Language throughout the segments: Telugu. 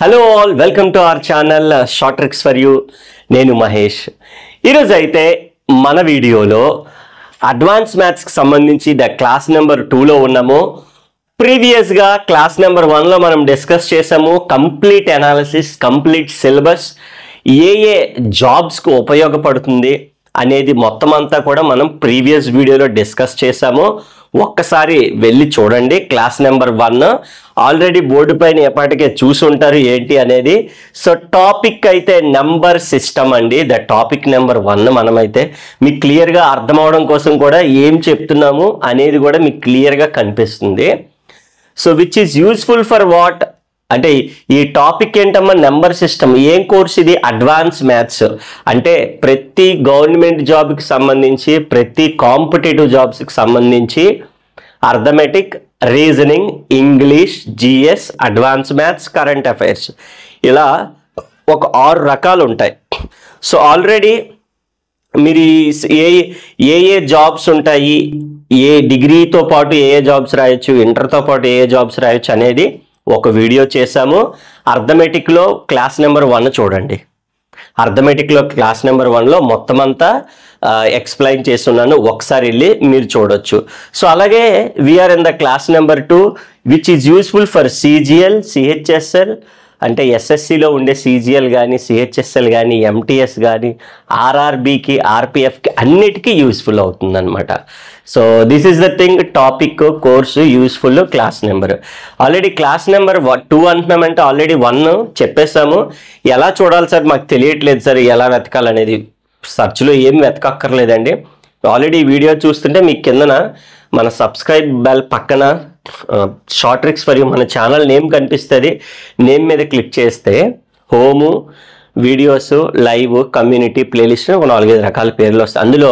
Hello all, welcome to our channel short tricks for you. నేను మహేష్. ఈరోజు అయితే మన వీడియోలో అడ్వాన్స్ మ్యాథ్స్కి సంబంధించి క్లాస్ నెంబర్ 2లో ఉన్నాము. ప్రీవియస్గా క్లాస్ నెంబర్ 1లో మనం డిస్కస్ చేసాము కంప్లీట్ అనాలిసిస్, కంప్లీట్ సిలబస్, ఏ ఏ జాబ్స్కు ఉపయోగపడుతుంది అనేది మొత్తం అంతా కూడా మనం ప్రీవియస్ వీడియోలో డిస్కస్ చేసాము. ఒక్కసారి వెళ్ళి చూడండి. క్లాస్ నెంబర్ 1 ఆల్రెడీ బోర్డు పైన ఎప్పటికే చూసి ఉంటారు ఏంటి అనేది. సో టాపిక్ అయితే నెంబర్ సిస్టమ్ అండి. టాపిక్ నెంబర్ 1 మనమైతే మీకు క్లియర్గా అర్థం అవడం కోసం కూడా ఏం చెప్తున్నాము అనేది కూడా మీకు క్లియర్గా కనిపిస్తుంది. So which is useful for what అంటే ఈ టాపిక్ ఏంటమ్మా, నెంబర్ సిస్టమ్. ఏం కోర్స్ ఇది? Advance maths. అంటే ప్రతి గవర్నమెంట్ జాబ్కి సంబంధించి, ప్రతి కాంపిటేటివ్ జాబ్స్కి సంబంధించి arithmetic, reasoning, English, GS, advance maths, current affairs, ఇలా ఒక 6 రకాలు ఉంటాయి. సో ఆల్రెడీ మీరు ఏ ఏ జాబ్స్ ఉంటాయి, ఏ డిగ్రీతో పాటు ఏ జాబ్స్ రాయొచ్చు, ఇంటర్తో పాటు ఏ జాబ్స్ రాయొచ్చు అనేది ఒక వీడియో చేశాము. అర్థమెటిక్లో క్లాస్ నెంబర్ 1 చూడండి. అర్థమెటిక్లో క్లాస్ నెంబర్ 1లో మొత్తం అంతా ఎక్స్ప్లెయిన్ చేస్తున్నాను. ఒకసారి వెళ్ళి మీరు చూడొచ్చు. సో అలాగే we're in the class number 2 which is useful for CGL, CHSL అంటే ఎస్ఎస్సిలో ఉండే సిజిఎల్ కానీ, సిహెచ్ఎస్ఎల్ కానీ, ఎంటీఎస్ కానీ, ఆర్ఆర్బికి, ఆర్పిఎఫ్కి అన్నిటికీ యూస్ఫుల్ అవుతుంది అనమాట. So this is the thing, topic, course, useful, class number. Already class number 2 అంటున్నామంటే ఆల్రెడీ 1 చెప్పేసాము. ఎలా చూడాలి సార్, మాకు తెలియట్లేదు సార్ ఎలా వెతకాలనేది. సర్చ్లో ఏం వెతకక్కర్లేదండి. ఆల్రెడీ ఈ వీడియో చూస్తుంటే మీకు కిందన మన సబ్స్క్రైబ్ బెల్ పక్కన షార్ట్ ట్రిక్స్ ఫర్ యూ మన ఛానల్ నేమ్ కనిపిస్తుంది. నేమ్ మీద క్లిక్ చేస్తే home, videos, live, community, playlist, ఒక 4-5 రకాల పేర్లు వస్తాయి. అందులో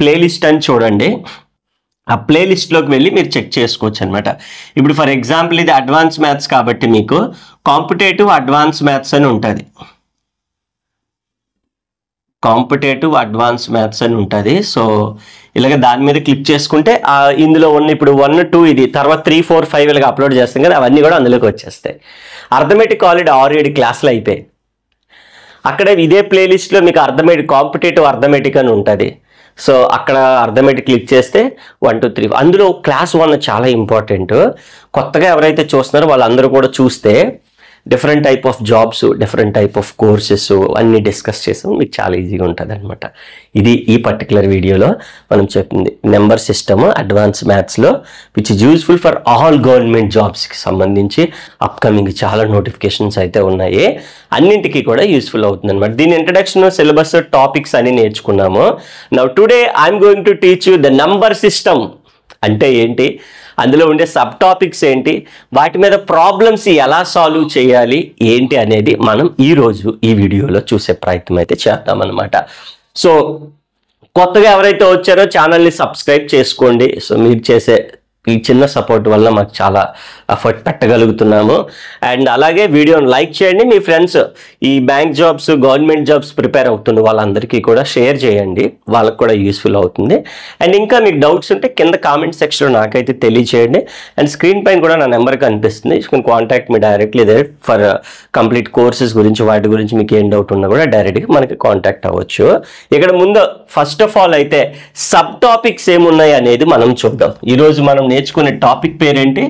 ప్లేలిస్ట్ అని చూడండి. ఆ ప్లేలిస్ట్లోకి వెళ్ళి మీరు చెక్ చేసుకోవచ్చు అనమాట. ఇప్పుడు ఫర్ ఎగ్జాంపుల్ ఇది అడ్వాన్స్ మ్యాథ్స్ కాబట్టి మీకు కాంపిటేటివ్ అడ్వాన్స్ మ్యాథ్స్ అని ఉంటుంది. కాంపిటేటివ్ అడ్వాన్స్ మ్యాథ్స్ అని ఉంటుంది. సో ఇలాగ దాని మీద క్లిక్ చేసుకుంటే ఇందులో ఉన్న ఇప్పుడు 1, 2 ఇది, తర్వాత 3, 4, 5 ఇలాగ అప్లోడ్ చేస్తాం కదా, అవన్నీ కూడా అందులోకి వచ్చేస్తాయి. అర్థమెటిక్ ఆల్రెడీ 6-7 క్లాసులు అయిపోయాయి. అక్కడ ఇదే ప్లేలిస్ట్లో మీకు అర్థమెటిక్, కాంపిటేటివ్ అర్థమెటిక్ అని ఉంటుంది. సో అక్కడ అర్థమెటిక్ క్లిక్ చేస్తే 1, 2, 3 అందులో క్లాస్ 1 చాలా ఇంపార్టెంట్. కొత్తగా ఎవరైతే చూస్తున్నారో వాళ్ళందరూ కూడా చూస్తే different type of jobs, different type of courses అన్నీ డిస్కస్ చేసాం. మీకు చాలా ఈజీగా ఉంటుంది అనమాట. ఇది ఈ పర్టికులర్ వీడియోలో మనం చెప్పింది నెంబర్ సిస్టమ్ అడ్వాన్స్ మ్యాథ్స్లో which is useful for all government జాబ్స్కి సంబంధించి అప్కమింగ్ చాలా నోటిఫికేషన్స్ అయితే ఉన్నాయి. అన్నింటికీ కూడా యూస్ఫుల్ అవుతుంది అనమాట. దీని ఇంట్రడక్షన్, సిలబస్, టాపిక్స్ అన్ని నేర్చుకున్నాము. Now today I'm going to teach you the number system అంటే ఏంటి, అందులో ఉండే సబ్ టాపిక్స్ ఏంటి, వాటి మీద ప్రాబ్లమ్స్ ఎలా సాల్వ్ చేయాలి ఏంటి అనేది మనం ఈరోజు ఈ వీడియోలో చూసే ప్రయత్నం అయితే చేద్దామన్నమాట. సో కొత్తగా ఎవరైతే వచ్చారో ఛానల్ని సబ్స్క్రైబ్ చేసుకోండి. సో మీరు చేసే ఈ చిన్న సపోర్ట్ వల్ల మాకు చాలా ఎఫర్ట్ పెట్టగలుగుతున్నాము. అండ్ అలాగే వీడియోని లైక్ చేయండి. మీ ఫ్రెండ్స్ ఈ bank jobs, government jobs prepare అవుతున్న వాళ్ళందరికీ కూడా షేర్ చేయండి, వాళ్ళకు కూడా యూస్ఫుల్ అవుతుంది. అండ్ ఇంకా మీకు డౌట్స్ ఉంటే కింద కామెంట్ సెక్షన్లో నాకైతే తెలియచేయండి. అండ్ స్క్రీన్ పైన కూడా నా నెంబర్ కనిపిస్తుంది. You can contact me directly there for complete courses గురించి, వాటి గురించి మీకు ఏం డౌట్ ఉన్నా కూడా డైరెక్ట్గా మనకి కాంటాక్ట్ అవ్వచ్చు. ఇక్కడ ముందు ఫస్ట్ ఆఫ్ ఆల్ అయితే సబ్ టాపిక్స్ ఏమున్నాయి అనేది మనం చూద్దాం. ఈరోజు మనం నేర్చుకునే టాపిక్ పేరేంటి?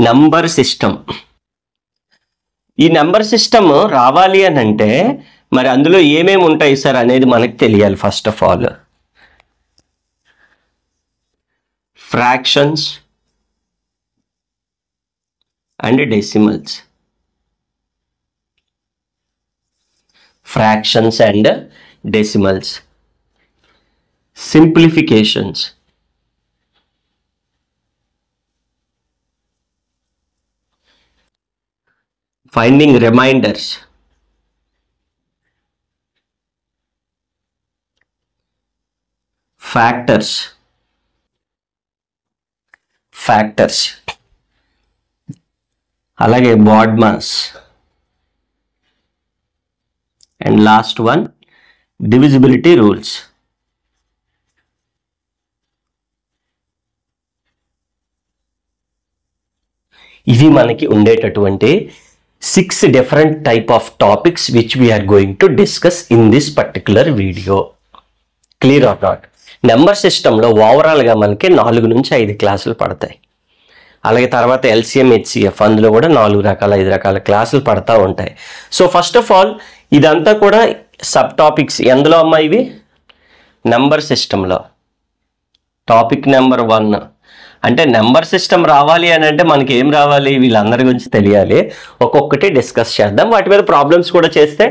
Number system. ఈ నెంబర్ సిస్టమ్ రావాలి అని అంటే మరి అందులో ఏమేమి ఉంటాయి సార్ అనేది మనకు తెలియాలి. First of all fractions and decimals. Fractions and decimals, simplifications, finding reminders, factors, అలాగే BODMAS, and last one divisibility rules. ఇవి మనకి ఉండేటటువంటి 6 different type of topics which we are going to discuss in this particular video. Clear or not? Number సిస్టంలో ఓవరాల్గా మనకి 4 నుంచి 5 క్లాసులు పడతాయి. అలాగే తర్వాత ఎల్సిఎం హెచ్సిఎఫ్ అందులో కూడా 4 రకాల 5 రకాల క్లాసులు పడతా ఉంటాయి. సో ఫస్ట్ ఆఫ్ ఆల్ ఇదంతా కూడా సబ్ టాపిక్స్. ఎందులో అమ్మా ఇవి? నెంబర్ సిస్టంలో. టాపిక్ నెంబర్ 1 అంటే నెంబర్ సిస్టమ్ రావాలి అని అంటే మనకి ఏం రావాలి? వీళ్ళందరి గురించి తెలియాలి. ఒక్కొక్కటి డిస్కస్ చేద్దాం. వాటి మీద ప్రాబ్లమ్స్ కూడా చేస్తే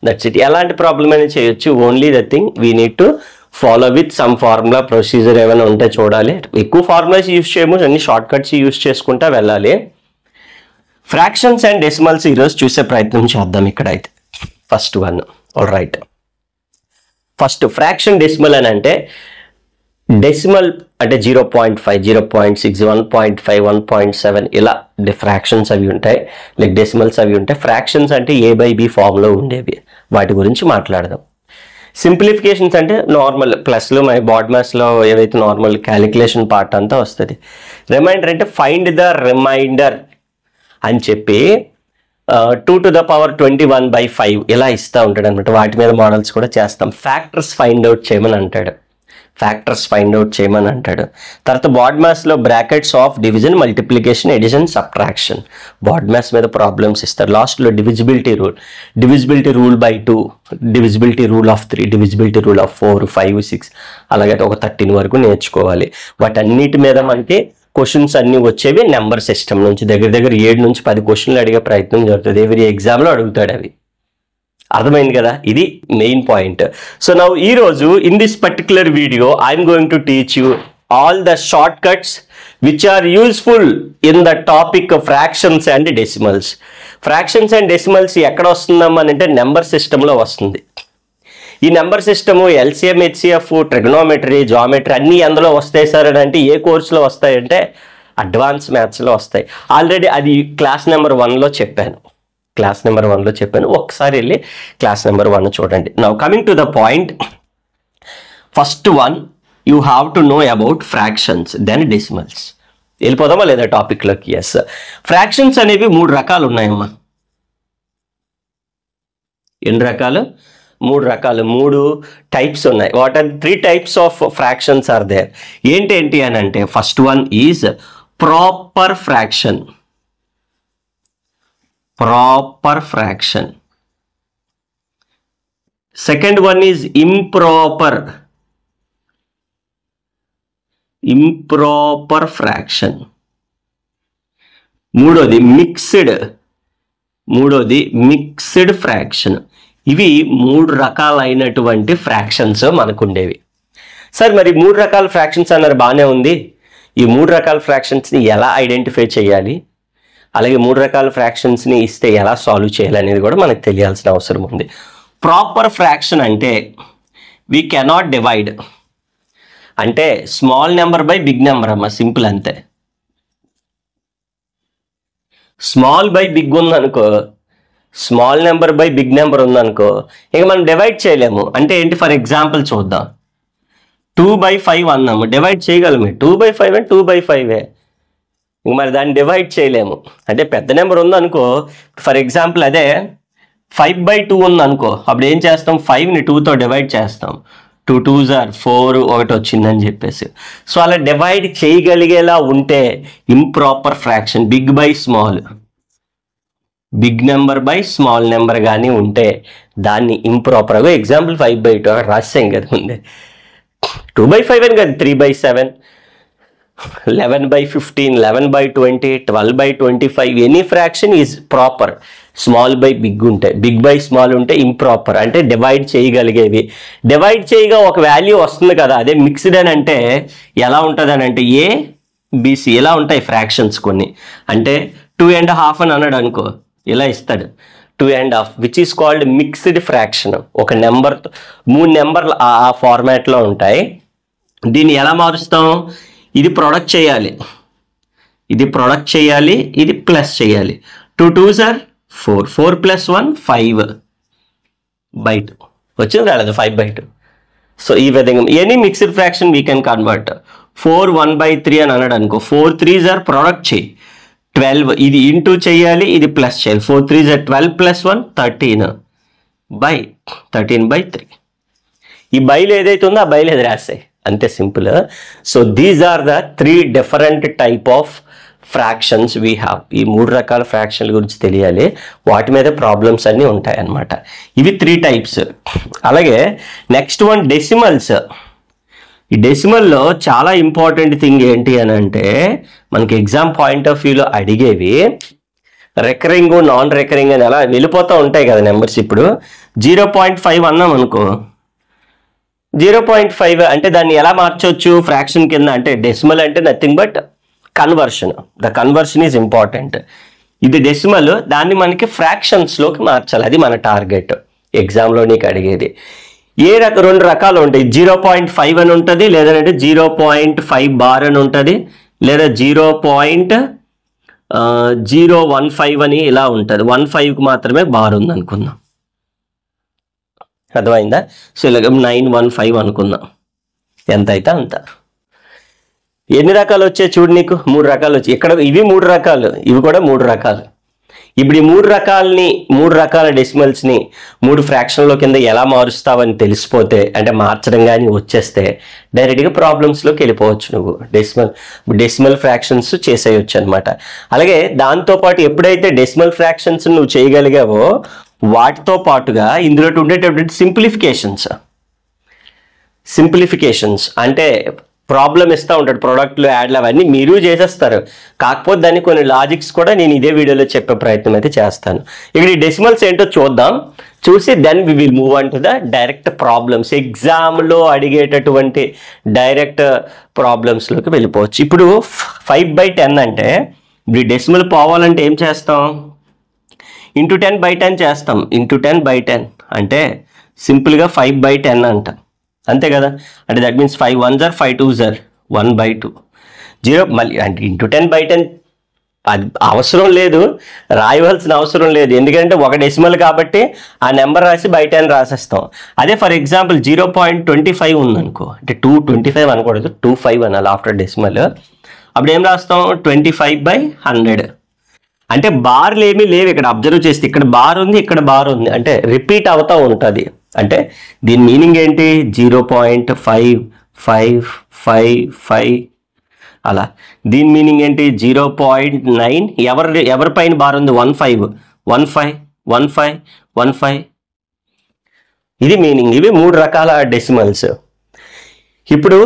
దట్స్ ఇట్. ఎలాంటి ప్రాబ్లం అయినా చేయొచ్చు. Only the thing we need to follow with some formula procedure ఏమైనా ఉంటే చూడాలి. ఎక్కువ ఫార్ములాస్ యూజ్ చేయము, అన్ని షార్ట్ కట్స్ యూజ్ చేసుకుంటా వెళ్ళాలి. ఫ్రాక్షన్స్ అండ్ డెసిమల్స్ ఈరోజు చూసే ప్రయత్నం చేద్దాం. ఇక్కడైతే first one. All right, first fraction decimal అని అంటే డెసిమల్ అంటే 0.5, 0.6, 1.5, 1.7 ఇలా ఫ్రాక్షన్స్ అవి ఉంటాయి. లైక్ డెసిమల్స్ అవి ఉంటాయి. ఫ్రాక్షన్స్ అంటే A/B ఫామ్లో ఉండేవి. వాటి గురించి మాట్లాడదాం. సింప్లిఫికేషన్స్ అంటే నార్మల్ ప్లస్లో మన బాడ్ మ్యాథ్స్లో ఏవైతే నార్మల్ క్యాలిక్యులేషన్ పార్ట్ అంతా వస్తుంది. రిమైండర్ అంటే ఫైండ్ ద రిమైండర్ అని చెప్పి 2^21/5 ఇలా ఇస్తూ ఉంటాడు అనమాట. వాటి మీద మోడల్స్ కూడా చేస్తాం. ఫ్యాక్టర్స్ ఫైండ్ అవుట్ చేయమని అంటాడు. తర్వాత బాడ్ మ్యాథ్స్లో brackets of division, multiplication, addition, subtraction BODMAS మీద ప్రాబ్లమ్స్ ఇస్తారు. లాస్ట్లో divisibility rule by 2, divisibility rule of 3, divisibility rule of 4, 5, 6 అలాగే ఒక 13 వరకు నేర్చుకోవాలి. వాటన్నిటి మీద మనకి క్వశ్చన్స్ అన్నీ వచ్చేవి నెంబర్ సిస్టమ్ నుంచి. దగ్గర 7 నుంచి 10 క్వశ్చన్లు అడిగే ప్రయత్నం జరుగుతుంది. ఎవరి ఎగ్జామ్లో అడుగుతాడు అవి. అర్థమైంది కదా? ఇది మెయిన్ పాయింట్. సో నౌ ఈరోజు in this particular video I'm going to teach you all the shortcuts which are useful in the topic fractions and decimals. Fractions and decimals ఎక్కడ వస్తుందమ్మని అంటే నెంబర్ సిస్టంలో వస్తుంది. ఈ number system LCM HCF, trigonometry, geometry అన్నీ అందులో వస్తాయి సార్ అని అంటే ఏ కోర్సులో వస్తాయంటే అడ్వాన్స్ మ్యాథ్స్లో వస్తాయి. ఆల్రెడీ అది క్లాస్ నెంబర్ 1లో చెప్పాను. ఒకసారి వెళ్ళి క్లాస్ నెంబర్ 1 చూడండి. Now coming to the point, first one you have to know about fractions then decimals. వెళ్ళిపోదామా లేదా టాపిక్లోకి? ఎస్, ఫ్రాక్షన్స్ అనేవి 3 రకాలు ఉన్నాయమ్మా. ఎన్ని రకాలు? 3 రకాలు, 3 టైప్స్ ఉన్నాయి. What are 3 types of fractions are there? ఏంటి అని అంటే first one is proper fraction. Second one is improper fraction. మూడోది మిక్స్డ్ ఫ్రాక్షన్. ఇవి 3 రకాలైనటువంటి ఫ్రాక్షన్స్ మనకు ఉండేవి. సార్ మరి 3 రకాల ఫ్రాక్షన్స్ అన్నారు, బాగానే ఉంది. ఈ 3 రకాల ఫ్రాక్షన్స్ని ఎలా ఐడెంటిఫై చేయాలి, అలాగే 3 రకాల ఫ్రాక్షన్స్ని ఇస్తే ఎలా సాల్వ్ చేయాలి అనేది కూడా మనకు తెలియాల్సిన అవసరం ఉంది. ప్రాపర్ ఫ్రాక్షన్ అంటే వీ కెనాట్ డివైడ్, అంటే small number by big number అమ్మ, సింపుల్ అంతే. స్మాల్ బై బిగ్ ఉందనుకో, small number by big number ఉందనుకో, ఇక మనం డివైడ్ చేయలేము. అంటే ఏంటి? ఫర్ ఎగ్జాంపుల్ చూద్దాం. 2/5 అన్నాము, డివైడ్ చేయగలము. 2/5 అంటే 2/5. మరి దాన్ని డివైడ్ చేయలేము. అంటే పెద్ద నెంబర్ ఉందనుకో, ఫర్ ఎగ్జాంపుల్ అదే 5/2 ఉందనుకో, అప్పుడు ఏం చేస్తాం? 5ని 2తో డివైడ్ చేస్తాం. 2 2s are 4 ఒకటి వచ్చిందని చెప్పేసి. సో అలా డివైడ్ చేయగలిగేలా ఉంటే improper fraction. Big by small, big number by small number కానీ ఉంటే దాన్ని ఇంప్రాపర్గా. ఎగ్జాంపుల్ 5/2 రాసాం కదా ముందే. 2/5 అని కదా, 3/7, 11/15, 11/20, 12/25. Any fraction is proper. Small by big ఉంటాయి, బిగ్ బై స్మాల్ ఉంటే ఇంప్రాపర్. అంటే డివైడ్ చేయగలిగేవి. డివైడ్ చేయగా ఒక వాల్యూ వస్తుంది కదా, అదే మిక్స్డ్ అని అంటే ఎలా ఉంటుంది అని అంటే ABC ఇలా ఉంటాయి ఫ్రాక్షన్స్ కొన్ని. అంటే 2.5 అని అన్నాడు అనుకో, ఇలా ఇస్తాడు 2.5, which is called mixed fraction. ఒక నెంబర్తో 3 నెంబర్లు ఆ ఫార్మాట్లో ఉంటాయి. దీన్ని ఎలా మారుస్తాం? ఇది ప్రొడక్ట్ చేయాలి, ఇది ప్లస్ చేయాలి. 2 2s are 4, 4 + 1 5/2 వచ్చింది రాలేదు 5/2. సో ఈ విధంగా any mixed fraction we can convert. 4 1/3 అని అన్నాడు అనుకో, 4 3s are ప్రొడక్ట్ చేయి. 12 ఇది ఇంటూ చేయాలి, ఇది ప్లస్ చేయాలి. 4 3 12 ప్లస్ 1 13/3. ఈ బైలు ఏదైతే ఉందో ఆ బైలు ఏది రాస్తాయి, అంతే simple. So these are the 3 different type of fractions we have. ఈ 3 రకాల ఫ్రాక్షన్ల గురించి తెలియాలి, వాటి మీద ప్రాబ్లమ్స్ అన్నీ ఉంటాయి అన్నమాట. ఇవి 3 టైప్స్. అలాగే నెక్స్ట్ వన్ డెసిమల్స్. ఈ డెసిమల్లో చాలా ఇంపార్టెంట్ థింగ్ ఏంటి అని అంటే, మనకి ఎగ్జామ్ పాయింట్ ఆఫ్ వ్యూలో అడిగేవి రికరింగ్ నాన్ రికరింగ్ అని అలా వెళ్ళిపోతూ ఉంటాయి కదా నెంబర్స్. ఇప్పుడు 0.5 అన్నాం అనుకో, 0.5 అంటే దాన్ని ఎలా మార్చవచ్చు ఫ్రాక్షన్ కింద అంటే, డెసిమల్ అంటే nothing but conversion. The conversion is important. ఇది డెసిమల్, దాన్ని మనకి ఫ్రాక్షన్స్లోకి మార్చాలి, అది మన టార్గెట్ ఎగ్జామ్లో నీకు అడిగేది. రెండు రకాలు ఉంటాయి, 0.5 అని ఉంటుంది, లేదంటే 0.5 బార్ అని ఉంటుంది, లేదా 0.015 అని ఇలా ఉంటుంది. 15కి మాత్రమే బార్ ఉంది అనుకుందాం, అర్థమైందా? సో ఇలాగ 915 అనుకుందాం, ఎంత అయితే అంత. ఎన్ని రకాలు వచ్చాయి చూడు, నీకు 3 రకాలు వచ్చాయి ఇక్కడ. ఇవి 3 రకాలు, ఇవి కూడా 3 రకాలు. ఇప్పుడు ఈ 3 రకాల డెసిమల్స్ని 3 ఫ్రాక్షన్ల కింద ఎలా మారుస్తావని తెలిసిపోతే, అంటే మార్చడం కానీ వచ్చేస్తే డైరెక్ట్గా ప్రాబ్లమ్స్లోకి వెళ్ళిపోవచ్చు. నువ్వు డెసిమల్ ఫ్రాక్షన్స్ చేసేయచ్చు అనమాట. అలాగే దాంతోపాటు ఎప్పుడైతే డెసిమల్ ఫ్రాక్షన్స్ నువ్వు చేయగలిగావో, వాటితో పాటుగా ఇందులో ఉండేటటువంటి సింప్లిఫికేషన్స్ అంటే ప్రాబ్లం ఇస్తూ ఉంటాడు, ప్రొడక్ట్లు యాడ్లు అవన్నీ మీరు చేసేస్తారు. కాకపోతే దాన్ని కొన్ని లాజిక్స్ కూడా నేను ఇదే వీడియోలో చెప్పే ప్రయత్నం అయితే చేస్తాను. ఇక్కడ ఈ డెసిమల్స్ ఏంటో చూద్దాం, చూసి then we will move on to the direct problems. ఎగ్జామ్లో అడిగేటటువంటి డైరెక్ట్ ప్రాబ్లమ్స్లోకి వెళ్ళిపోవచ్చు. ఇప్పుడు 5/10 అంటే, ఇప్పుడు ఈ డెసిమల్ పోవాలంటే ఏం చేస్తాం, ఇంటూ 10/10 చేస్తాం. ఇంటూ 10/10 అంటే సింపుల్గా 5/10 అంట, అంతే కదా. అంటే that means 5 1s are 5 2s are 1/2. 0 మళ్ళీ అంటే ఇంటూ 10/10 అది అవసరం లేదు, రాయవలసిన అవసరం లేదు, ఎందుకంటే ఒక డెసిమల్ కాబట్టి ఆ నెంబర్ రాసి బై 10 రాసేస్తాం. అదే ఫర్ ఎగ్జాంపుల్ 0.25 ఉందనుకో, అంటే 225 అనకూడదు, 25 అనాలి ఆఫ్టర్ డెసిమల్. అప్పుడు ఏం రాస్తాం, 25/100. అంటే బార్లు ఏమీ లేవు ఇక్కడ, అబ్జర్వ్ చేస్తే ఇక్కడ బార్ ఉంది, ఇక్కడ బార్ ఉంది, అంటే రిపీట్ అవుతూ ఉంటుంది. అంటే దీని మీనింగ్ ఏంటి, 0.555 అలా. దీని మీనింగ్ ఏంటి, 0.9. ఎవరి పైన బార్ ఉంది, 15. ఇది మీనింగ్. ఇవి 3 రకాల డెసిమల్స్. ఇప్పుడు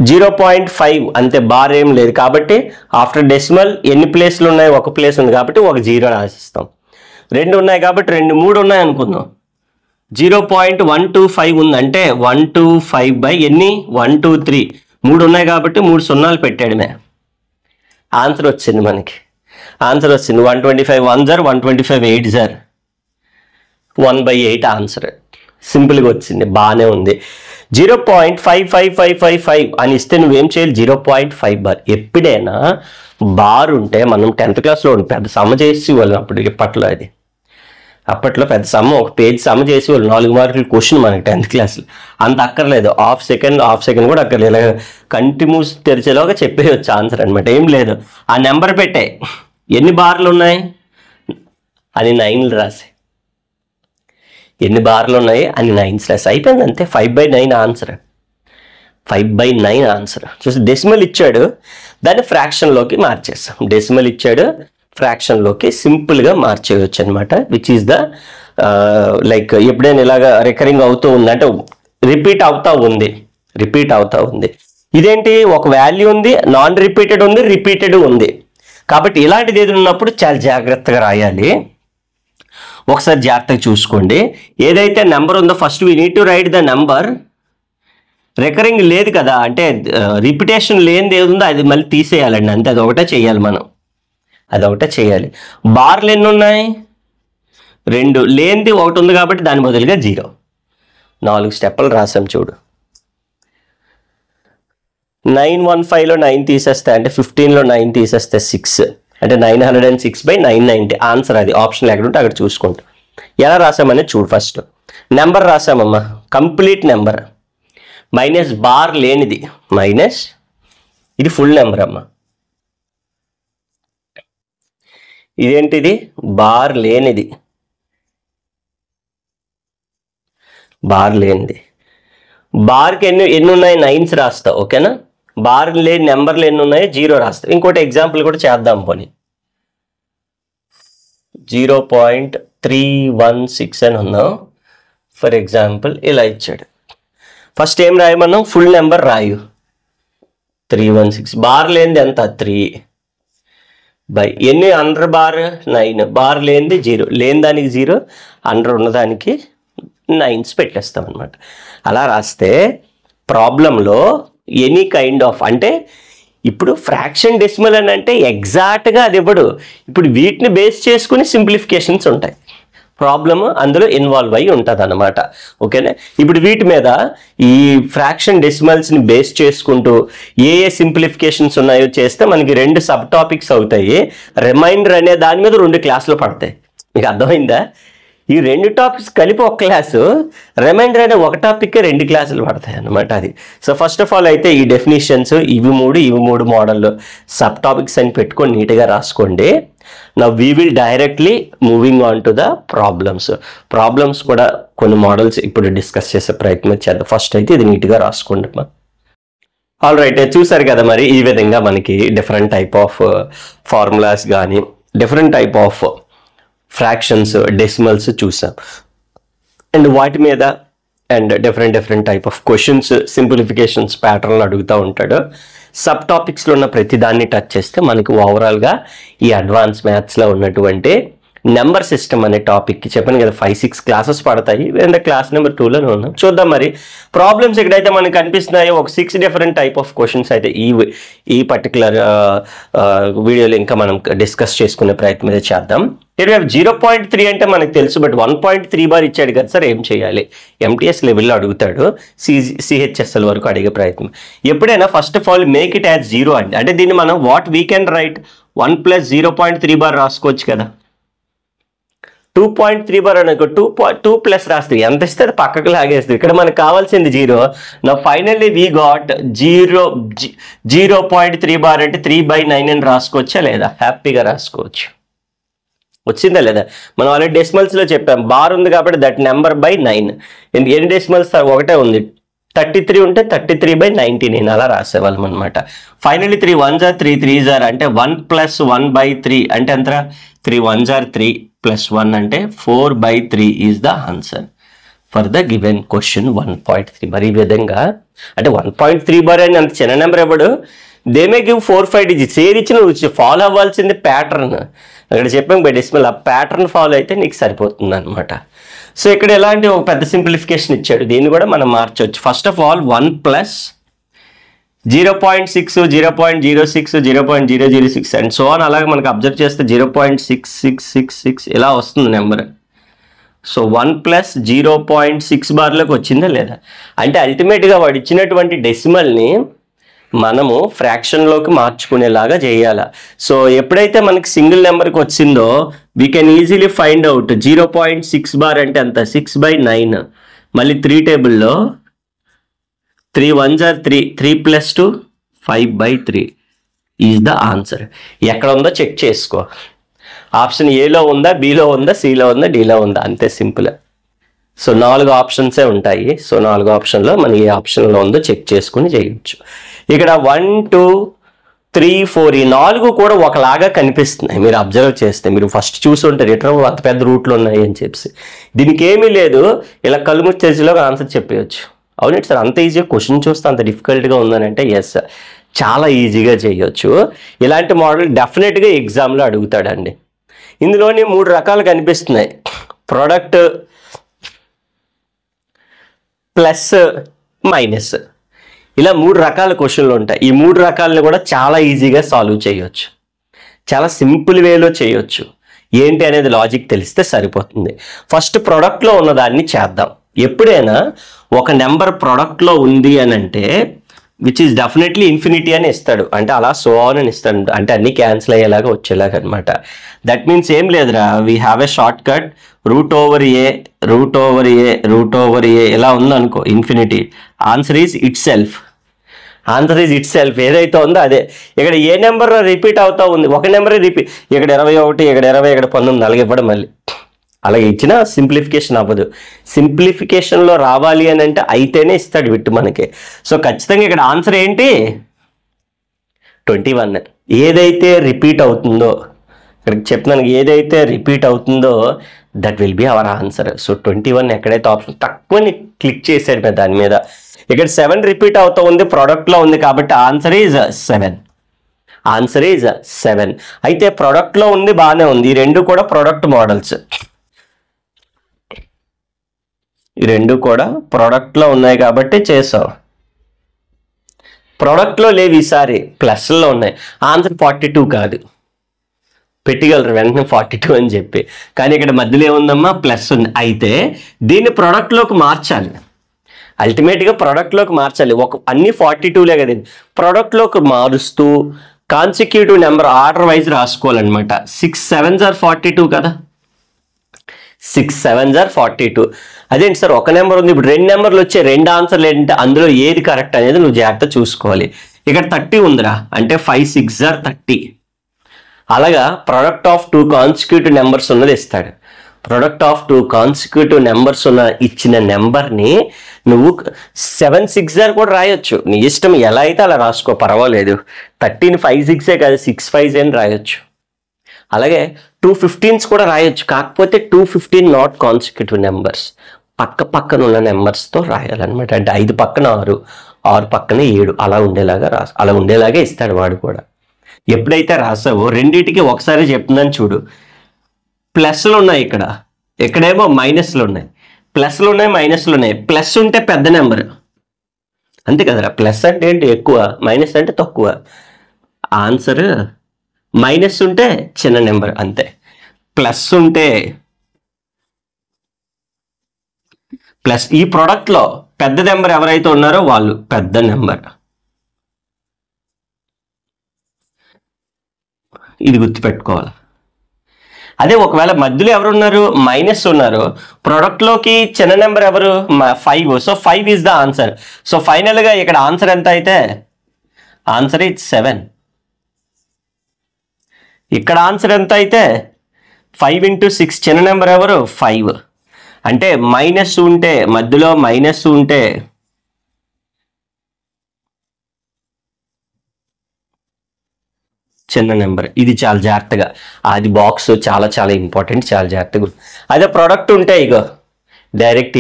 0.5 అంతే, బార్ ఏం లేదు కాబట్టి ఆఫ్టర్ డెసిమల్ ఎన్ని ప్లేస్లు ఉన్నాయి, ఒక ప్లేస్ ఉంది కాబట్టి ఒక 0 రాసిస్తాం. 2 ఉన్నాయి కాబట్టి 3 ఉన్నాయి అనుకుందాం. 0.125 ఉంది అంటే 125 ఎన్ని, 1 2 3 3 ఉన్నాయి కాబట్టి 3 సున్నాలు పెట్టాడమే. ఆన్సర్ వచ్చింది మనకి, ఆన్సర్ వచ్చింది 125 1s are 125 8s are 1/8 answer. సింపుల్గా వచ్చింది, బాగానే ఉంది. 0.55555 అని ఇస్తే నువ్వేం చేయాలి, 0.5 బార్. ఎప్పుడైనా బార్ ఉంటే మనం 10th క్లాస్లో పెద్ద సమ చేసి వాళ్ళు, అప్పట్లో పెద్ద సమ, ఒక పేజ్ సమ చేసి వాళ్ళు 4 మార్కులు క్వశ్చన్ మనకి 10th క్లాస్లో. అంత అక్కర్లేదు, హాఫ్ సెకండ్ కూడా అక్కర్లేదు, ఇలా కంటిన్యూస్ తెరిచేలాగా చెప్పేయచ్చు ఆన్సర్ అనమాట. ఏం లేదు, ఆ నెంబర్ పెట్టాయి, ఎన్ని బార్లు ఉన్నాయి అని 9 రాసి, ఎన్ని బార్లు ఉన్నాయి అని 9 రాసి అయిపోయింది, అంతే. 5/9 ఆన్సర్, 5/9 ఆన్సర్. చూసి డెసిమల్ ఇచ్చాడు, దాన్ని ఫ్రాక్షన్లోకి మార్చేస్తాం. డెసిమల్ ఇచ్చాడు, ఫ్రాక్షన్లోకి సింపుల్గా మార్చేయచ్చు అనమాట. విచ్ ఈస్ ద లైక్ ఎప్పుడైనా ఇలాగా రికరింగ్ అవుతూ ఉంది అంటే రిపీట్ అవుతూ ఉంది. ఇదేంటి, ఒక వాల్యూ ఉంది, నాన్ రిపీటెడ్ ఉంది, రిపీటెడ్ ఉంది. కాబట్టి ఇలాంటిది ఏది ఉన్నప్పుడు చాలా జాగ్రత్తగా రాయాలి. ఒకసారి జాగ్రత్తగా చూసుకోండి. ఏదైతే నెంబర్ ఉందో first we need to right the number. Recurring లేదు కదా, అంటే రిపిటేషన్ లేనిది ఏది ఉందో అది మళ్ళీ తీసేయాలండి, అంతే. అదొకటే చేయాలి మనం, అదొకటే చేయాలి. బార్లు ఎన్ని ఉన్నాయి, 2. లేనిది 1 ఉంది కాబట్టి దాని బదులుగా 0. 4 స్టెప్పులు రాసాం చూడు. 915లో 9 తీసేస్తే, అంటే 15లో 9 తీసేస్తే 6, అంటే 906/990 ఆన్సర్. అది ఆప్షన్ ఎక్కడ ఉంటే అక్కడ చూసుకుంటా. ఎలా రాసామని చూడు. ఫస్ట్ నెంబర్ రాసామమ్మా, కంప్లీట్ నెంబర్, మైనస్ బార్ లేనిది మైనస్, ఇది ఫుల్ నెంబర్ అమ్మా. ఇదేంటిది బార్ లేనిది, బార్ లేనిది. బార్కి ఎన్ని ఉన్నాయి, 9s రాస్తావు. ఓకేనా? బార్ లేని నెంబర్లు ఎన్ని ఉన్నాయో 0 రాస్తావు. ఇంకోటి ఎగ్జాంపుల్ కూడా చేద్దాం పోనీ. 0.316 అని ఉన్నాం ఫర్ ఎగ్జాంపుల్. ఇలా ఇచ్చాడు. ఫస్ట్ ఏం రాయమన్నాం, ఫుల్ నెంబర్ రాయు. 316. బార్ లేనిది ఎంత, 3 బై ఎన్ని, అండర్ బార్ 9, బార్ లేనిది 0, లేని దానికి 0, అండర్ ఉన్నదానికి 9s పెట్టేస్తాం అనమాట. అలా రాస్తే ప్రాబ్లంలో ఎనీ కైండ్ ఆఫ్, అంటే ఇప్పుడు ఫ్రాక్షన్ డెసిమల్ అని అంటే ఎగ్జాక్ట్గా అది ఇవ్వడు. ఇప్పుడు వీటిని బేస్ చేసుకుని సింప్లిఫికేషన్స్ ఉంటాయి. ప్రాబ్లమ్ అందులో ఇన్వాల్వ్ అయ్యి ఉంటుంది అనమాట. ఓకేనా? ఇప్పుడు వీటి మీద ఈ ఫ్రాక్షన్ డెసిమల్స్ని బేస్ చేసుకుంటూ ఏ సింప్లిఫికేషన్స్ ఉన్నాయో చేస్తే మనకి 2 సబ్ టాపిక్స్ అవుతాయి. రిమైండర్ అనే దాని మీద 2 క్లాసులు పడతాయి. మీకు అర్థమైందా? ఈ 2 టాపిక్స్ కలిపి ఒక క్లాసు, రిమైండర్ అనే ఒక టాపిక్కే 2 క్లాసులు పడతాయి అన్నమాట అది. సో ఫస్ట్ ఆఫ్ ఆల్ అయితే ఈ డెఫినేషన్స్ ఇవి మూడు మోడల్ సబ్ టాపిక్స్ అని పెట్టుకొని నీట్గా రాసుకోండి. Now we will directly moving on to the problems కూడా కొన్ని మోడల్స్ ఇప్పుడు డిస్కస్ చేసే ప్రయత్నం చేద్దాం. ఫస్ట్ అయితే ఇది నీట్గా రాసుకోండి. ఆల్ రైట్, చూసారు కదా మరి. ఈ విధంగా మనకి డిఫరెంట్ టైప్ ఆఫ్ ఫార్ములాస్ కానీ different type of fractions decimals చూసాం. అండ్ వాటి మీద and different type of questions simplifications ప్యాటర్న్లు అడుగుతూ ఉంటాడు. సబ్ టాపిక్స్లో ఉన్న ప్రతి దాన్ని టచ్ చేస్తే మనకి ఓవరాల్గా ఈ అడ్వాన్స్ మ్యాథ్స్లో ఉన్నటువంటి నెంబర్ సిస్టమ్ అనే టాపిక్కి చెప్పాను కదా 5-6 క్లాసెస్ పడతాయి. అండ్ క్లాస్ నెంబర్ 2లోనే ఉన్నాం. చూద్దాం మరి ప్రాబ్లమ్స్ ఎక్కడైతే మనకు కనిపిస్తున్నాయో ఒక 6 డిఫరెంట్ టైప్ ఆఫ్ క్వశ్చన్స్ అయితే ఈ పర్టికులర్ వీడియోలో ఇంకా మనం డిస్కస్ చేసుకునే ప్రయత్నం అయితే చేద్దాం. ఇక్కడ 0.3 అంటే మనకు తెలుసు, బట్ 1.3 బార్ ఇచ్చాడు కదా సార్, ఏం చేయాలి? MTS లెవెల్లో అడుగుతాడు, CHSL వరకు అడిగే ప్రయత్నం. ఎప్పుడైనా first of all make it as 0 అంటే దీన్ని మనం what we can write 1 + 0.3 bar రాసుకోవచ్చు కదా. 2.3 బార్ అనుకో, 2 ప్లస్ రాస్తే ఎంత ఇస్తే అది పక్కకు లాగేస్తుంది. ఇక్కడ మనకు కావాల్సింది 0. నా ఫైనల్లీ వీ గాట్ 0.3 బార్ అంటే 3/9 అని రాసుకోవచ్చా లేదా? హ్యాపీగా రాసుకోవచ్చు. వచ్చిందా లేదా? మనం ఆల్రెడీ డెసిమల్స్లో చెప్పాం, బార్ ఉంది కాబట్టి దట్ నెంబర్ బై 9. ఎన్ని డెసిమల్స్? ఒకటే ఉంది. 33 ఉంటే 33/90 నేను అలా రాసేవాళ్ళం అనమాట. Finally 3 1s are 3 3s are అంటే 1 + 1/3 అంటే ఎంత? 3 1s are 3 + 1 అంటే 4/3 is the answer for the given question 1.3 bar. ఈ విధంగా అంటే 1.3 బార్ అని అంత చిన్న నెంబర్ ఇవ్వడు. They may give 4-5 digits. ఏది ఇచ్చిన నువ్వు ఫాలో అవ్వాల్సింది ప్యాటర్న్. అక్కడ చెప్పాం బై డెసిమల్, ఆ ప్యాటర్న్ ఫాలో అయితే నీకు సరిపోతుంది అనమాట. సో ఇక్కడ ఎలాంటి ఒక పెద్ద సింప్లిఫికేషన్ ఇచ్చాడు, దీన్ని కూడా మనం మార్చవచ్చు. First of all 1 + 0.6 0.06 0.006 and so అని అలాగే మనకు అబ్జర్వ్ చేస్తే 0.6666 ఇలా వస్తుంది నెంబర్. సో 1 + 0.6 బార్లోకి వచ్చిందా లేదా? అంటే అల్టిమేట్గా వాడు ఇచ్చినటువంటి డెసిమల్ని మనము ఫ్రాక్షన్లోకి మార్చుకునేలాగా చేయాలి. సో ఎప్పుడైతే మనకి సింగిల్ నెంబర్కి వచ్చిందో we can easily find out 0.6 bar అంటే అంత 6/9. మళ్ళీ 3 టేబుల్లో 3 1s are 3 3 + 2 5/3 is the answer. ఎక్కడ ఉందో చెక్ చేసుకో. ఆప్షన్ ఏలో ఉందా, బిలో ఉందా, సిలో ఉందా, డిలో ఉందా, అంతే సింపుల్. సో 4 ఆప్షన్సే ఉంటాయి. సో 4 ఆప్షన్లో మనం ఏ ఆప్షన్లో ఉందో చెక్ చేసుకుని చేయొచ్చు. ఇక్కడ 1 2 3 4 ఈ 4 కూడా ఒకలాగా కనిపిస్తున్నాయి. మీరు అబ్జర్వ్ చేస్తే మీరు ఫస్ట్ చూసి ఉంటారు ఎట్లా అంత పెద్ద రూట్లు ఉన్నాయి అని చెప్పి. దీనికి ఏమీ లేదు, ఇలా కళ్ళు ముచ్చేసిలో ఆన్సర్ చెప్పేయచ్చు. అవునండి సార్, అంత ఈజీగా క్వశ్చన్ చూస్తే అంత డిఫికల్ట్గా ఉందని అంటే ఎస్, చాలా ఈజీగా చేయొచ్చు. ఇలాంటి మోడల్ డెఫినెట్గా ఎగ్జామ్లో అడుగుతాడండి. ఇందులోని 3 రకాలు కనిపిస్తున్నాయి. ప్రొడక్ట్, ప్లస్, మైనస్, ఇలా 3 రకాల క్వశ్చన్లు ఉంటాయి. ఈ 3 రకాలను కూడా చాలా ఈజీగా సాల్వ్ చేయొచ్చు, చాలా సింపుల్ వేలో చేయొచ్చు. ఏంటి అనేది లాజిక్ తెలిస్తే సరిపోతుంది. ఫస్ట్ ప్రొడక్ట్లో ఉన్నదాన్ని చేద్దాం. ఎప్పుడైనా ఒక నెంబర్ ప్రొడక్ట్లో ఉంది అని అంటే విచ్ ఈస్ డెఫినెట్లీ ఇన్ఫినిటీ అని ఇస్తాడు, అంటే అలా సో ఆన్ అని ఇస్తాడు, అంటే అన్ని క్యాన్సిల్ అయ్యేలాగా వచ్చేలాగా అనమాట. దట్ మీన్స్ ఏం లేదురా, we have a short cut √A ఇలా ఉందనుకో infinity. Answer is it self answer is it self. ఏదైతే ఉందో అదే. ఇక్కడ ఏ నెంబర్ రిపీట్ అవుతా ఉంది, ఒక నెంబరే రిపీట్. ఇక్కడ 21, ఇక్కడ 20, ఇక్కడ 19 అలాగే ఇవ్వడం. మళ్ళీ అలాగే ఇచ్చినా సింప్లిఫికేషన్ అవ్వదు. సింప్లిఫికేషన్లో రావాలి అని అంటే అయితేనే ఇస్తాడు విట్టు మనకి. సో ఖచ్చితంగా ఇక్కడ ఆన్సర్ ఏంటి? 21. ఏదైతే రిపీట్ అవుతుందో, ఇక్కడ చెప్తున్నాను, ఏదైతే రిపీట్ అవుతుందో that will be our answer. So 21 ఎక్కడైతే ఆప్షన్ తక్కువని క్లిక్ చేశాడు మీద దాని మీద. ఇక్కడ 7 రిపీట్ అవుతూ ఉంది, ప్రోడక్ట్లో ఉంది కాబట్టి ఆన్సర్ ఈజ్ 7. Answer is 7. అయితే ప్రోడక్ట్లో ఉంది, బాగానే ఉంది. ఈ రెండు కూడా ప్రోడక్ట్ మోడల్స్, ఈ రెండు కూడా ప్రోడక్ట్లో ఉన్నాయి కాబట్టి చేసావు. ప్రోడక్ట్లో లేవు, ఈసారి ప్లస్లో ఉన్నాయి. ఆన్సర్ 42 కాదు, పెట్టగలరు వెంటనే 42 అని చెప్పి. కానీ ఇక్కడ మధ్యలో ఏముందమ్మా? ప్లస్ ఉంది. అయితే దీన్ని ప్రోడక్ట్లోకి మార్చాలి. అల్టిమేట్గా ప్రోడక్ట్లోకి మార్చాలి. అన్ని 42లే కదా, ప్రోడక్ట్లోకి మారుస్తూ కాన్సిక్యూటివ్ నెంబర్ ఆర్డర్ వైజ్ రాసుకోవాలన్నమాట. 6 7s are 42 కదా, 6 7s are 42. అదేంటి సార్ ఒక నెంబర్ ఉంది, ఇప్పుడు 2 నెంబర్లు వచ్చే 2 ఆన్సర్లు ఏంటంటే అందులో ఏది కరెక్ట్ అనేది నువ్వు జాగ్రత్త చూసుకోవాలి. ఇక్కడ 30 ఉందిరా అంటే 5 6s are 30. అలాగా ప్రొడక్ట్ ఆఫ్ 2 కాన్సిక్యూటివ్ నెంబర్స్ ఉన్నది ఇస్తాడు. ప్రొడక్ట్ ఆఫ్ 2 కాన్సిక్యూటివ్ నెంబర్స్ ఉన్న ఇచ్చిన నెంబర్ని నువ్వు 7 6 are కూడా రాయొచ్చు. నీ ఇష్టం, ఎలా అయితే అలా రాసుకో, పర్వాలేదు. 30ని 5 6 కాదు 6 5 అని రాయొచ్చు. అలాగే 2 15s కూడా రాయొచ్చు. కాకపోతే 2 15 నాట్ కాన్సిక్యూటివ్ నెంబర్స్, పక్క పక్కన ఉన్న నెంబర్స్తో రాయాలన్నమాట. అంటే 5 పక్కన 6, 6 పక్కన 7 అలా ఉండేలాగా అలా ఉండేలాగే ఇస్తాడు వాడు కూడా. ఎప్పుడైతే రాసావో రెండింటికి ఒకసారి చెప్తున్నాను చూడు. ప్లస్లు ఉన్నాయి ఇక్కడ, ఇక్కడేమో మైనస్లు ఉన్నాయి. ప్లస్లు ఉన్నాయి, మైనస్లు ఉన్నాయి. ప్లస్ ఉంటే పెద్ద నెంబర్ అంతే కదరా. ప్లస్ అంటే ఏంటి? ఎక్కువ, మైనస్ అంటే తక్కువ. ఆన్సర్ మైనస్ ఉంటే చిన్న నెంబర్ అంతే. ప్లస్ ఉంటే ప్లస్, ఈ ప్రోడక్ట్లో పెద్ద నెంబర్ ఎవరైతే ఉన్నారో వాళ్ళు పెద్ద నెంబర్. ఇది గుర్తుపెట్టుకోవాలి. అదే ఒకవేళ మధ్యలో ఎవరు ఉన్నారు? మైనస్ ఉన్నారు. ప్రోడక్ట్లోకి చిన్న నెంబర్ ఎవరు? 5. So 5 is the answer. So ఫైనల్గా ఇక్కడ ఆన్సర్ ఎంత అయితే? Answer is 7. ఇక్కడ ఆన్సర్ ఎంత అయితే? 5 into 6. చిన్న నెంబర్ ఎవరు? 5. అంటే మైనస్ ఉంటే, మధ్యలో మైనస్ ఉంటే చిన్న నెంబర్. ఇది చాలా జాగ్రత్తగా, అది బాక్స్ చాలా చాలా ఇంపార్టెంట్, చాలా జాగ్రత్తగా. అదే ప్రోడక్ట్ ఉంటే ఇగో డైరెక్ట్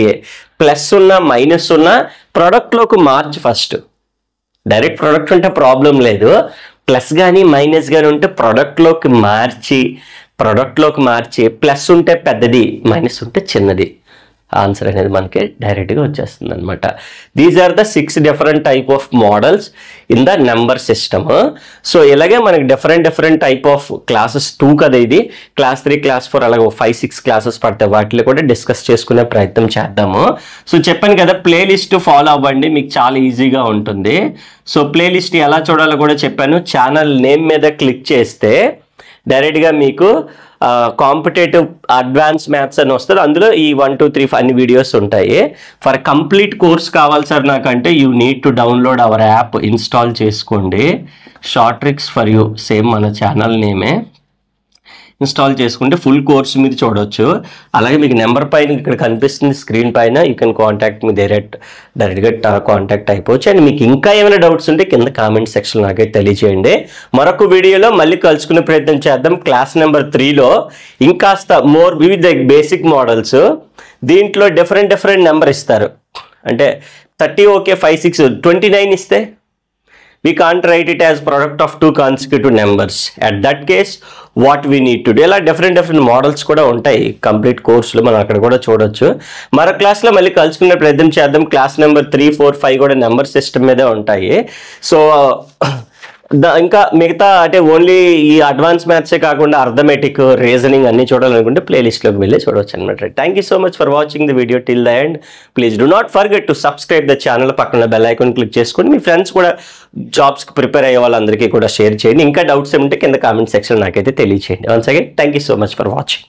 ప్లస్ ఉన్నా మైనస్ ఉన్నా ప్రోడక్ట్లోకి మార్చి ఫస్ట్. డైరెక్ట్ ప్రోడక్ట్ ఉంటే ప్రాబ్లం లేదు. ప్లస్ కానీ మైనస్ కానీ ఉంటే ప్రోడక్ట్లోకి మార్చి ప్లస్ ఉంటే పెద్దది, మైనస్ ఉంటే చిన్నది. ఆన్సర్ అనేది మనకి డైరెక్ట్గా వచ్చేస్తుంది అనమాట. These are the 6 different type of models in the number system. So ఇలాగే మనకి డిఫరెంట్ టైప్ ఆఫ్ క్లాసెస్ 2 కదా ఇది. క్లాస్ 3 క్లాస్ 4 అలాగే 5 6 క్లాసెస్ పడతాయి. వాటిలో కూడా డిస్కస్ చేసుకునే ప్రయత్నం చేద్దాము. సో చెప్పాను కదా, ప్లేలిస్ట్ ఫాలో అవ్వండి, మీకు చాలా ఈజీగా ఉంటుంది. సో ప్లేలిస్ట్ ఎలా చూడాలో కూడా చెప్పాను. ఛానల్ నేమ్ మీద క్లిక్ చేస్తే డైరెక్ట్గా మీకు కాంపిటేటివ్ అడ్వాన్స్ మ్యాథ్స్ అని వస్తుంది. అందులో ఈ 1 2 3 అన్ని వీడియోస్ ఉంటాయి. ఫర్ కంప్లీట్ కోర్స్ కావాలి సార్ నాకంటే you need to download our app, install చేసుకోండి. Short tricks for you, same మన ఛానల్ నేమే. ఇన్స్టాల్ చేసుకుంటే ఫుల్ కోర్స్ మీద చూడవచ్చు. అలాగే మీకు నెంబర్ పైన ఇక్కడ కనిపిస్తుంది స్క్రీన్ పైన, యూ కెన్ కాంటాక్ట్ మీ డైరెక్ట్గా కాంటాక్ట్ అయిపోవచ్చు. అండ్ మీకు ఇంకా ఏమైనా డౌట్స్ ఉంటే కింద కామెంట్ సెక్షన్ నాకైతే తెలియజేయండి. మరొక వీడియోలో మళ్ళీ కలుసుకునే ప్రయత్నం చేద్దాం. క్లాస్ నెంబర్ 3లో ఇంకాస్త మోర్ విత్ బేసిక్ మోడల్స్. దీంట్లో డిఫరెంట్ నెంబర్ ఇస్తారు. అంటే 30 ఓకే, 5 6 29 ఇస్తే we can't write it as product of 2 consecutive numbers. At that case what we need to do, ఇలా డిఫరెంట్ మోడల్స్ కూడా ఉంటాయి కంప్లీట్ కోర్సులో, మనం అక్కడ కూడా చూడొచ్చు. మరో క్లాస్లో మళ్ళీ కలుసుకునే ప్రయత్నం చేద్దాం. క్లాస్ నెంబర్ 3 4 5 కూడా నెంబర్ సిస్టమ్ మీదే ఉంటాయి. సో ఇంకా మిగతా అంటే ఓన్లీ ఈ అడ్వాన్స్ మ్యాథ్సే కాకుండా అర్థమెటిక్, రీజనింగ్ అన్ని చూడాలనుకుంటే ప్లేలిస్ట్లోకి వెళ్ళి చూడవచ్చు అనమాట. Thank you so much for watching the video till the end. Please do not forget to subscribe the channel. పక్కన బెల్ ఐకాన్ క్లిక్ చేసుకొని మీ ఫ్రెండ్స్ కూడా జాబ్స్కి ప్రిపేర్ అయ్యే వాళ్ళందరికీ కూడా షేర్ చేయండి. ఇంకా డౌట్స్ ఏమంటే కింద కామెంట్ సెక్షన్ నాకైతే తెలియచేయండి. Once again thank you so much for watching.